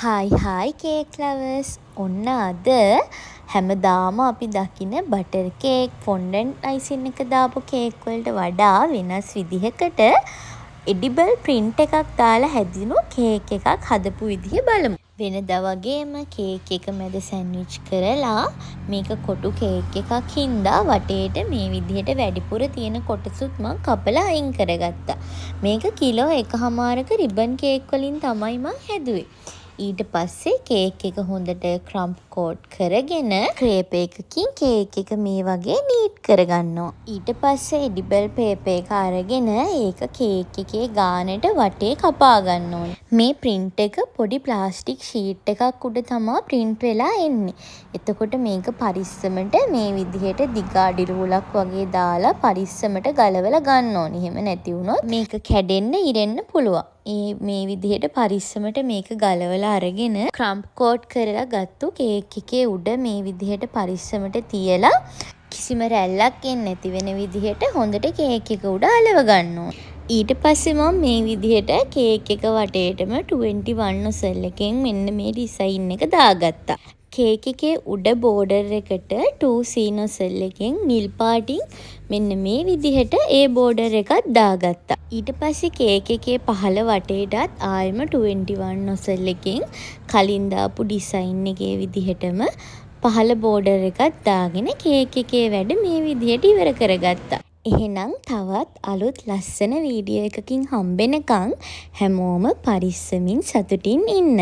Hi cake lovers. ඔන්න අද හැමදාම අපි දකින බටර් කේක්, ෆොන්ඩන්ට් අයිසින් එක දාපු කේක් වලට වඩා වෙනස් විදිහකට එඩිබල් ප්‍රින්ට් එකක් දාලා හැදුණු කේක් එකක් හදපු විදිහ බලමු. වෙනදා වගේම කේක් එක මැද සැන්ඩ්විච් කරලා මේක කොටු කේක් එකක් හින්දා වටේට මේ විදිහට වැඩිපුර තියෙන කොටසුත් මං කපලා අයින් කරගත්තා. මේක කිලෝ 1.5ක රිබන් කේක් වලින් තමයි මං හැදුවේ. ඊට පස්සේ කේක් එක හොඳට ක්‍රම්ප් කෝට් කරගෙන ක්‍රේප් එකකින් කේක් එක මේ වගේ නීට් කරගන්නවා. ඊට පස්සේ එඩිබල් පේපර් එක අරගෙන ඒක කේක් එකේ ගානට වටේ කපා ගන්න ඕනේ. මේ ප්‍රින්ට් එක පොඩි ප්ලාස්ටික් ෂීට් එකක් උඩ තමයි ප්‍රින්ට් වෙලා එන්නේ. එතකොට මේක පරිස්සමට මේ විදිහට දිග අඩි රූලක් වගේ දාලා පරිස්සමට ගලවලා ගන්න ඕනේ. එහෙම නැති වුණොත් මේක කැඩෙන්න ඉරෙන්න පුළුවන්. මේ විදිහට පරිස්සමට මේක ගලවලා අරගෙන ක්‍රම්ප් කෝට් කරලා ගත්තු කේක් එකේ උඩ මේ විදිහට පරිස්සමට තියලා කිසිම රැල්ලක් එන්නේ නැති වෙන විදිහට හොඳට කේක් එක උඩ අලව ගන්න ඕනේ. ඊට පස්සේ මම මේ විදිහට කේක් එක වටේටම 21 නොසල් එකෙන් මෙන්න මේ ඩිසයින් එක දාගත්තා. කේක් එකේ උඩ බෝඩර් එකට 2C නොසල් එකෙන් නිල් පාටින් මෙන්න මේ විදිහට ඒ බෝඩර් එකක් දාගත්තා. ඊට පස්සේ කේක් එකේ පහළ වටේටත් ආයෙම 21 නොසල් එකෙන් කලින් දාපු ඩිසයින් එකේ විදිහටම පහළ බෝඩර් එකක් දාගෙන කේක් එකේ වැඩ මේ විදිහට ඉවර කරගත්තා. එහෙනම් තවත් අලුත් ලස්සන වීඩියෝ එකකින් හම්බෙනකන් හැමෝම පරිස්සමින් සතුටින් ඉන්න.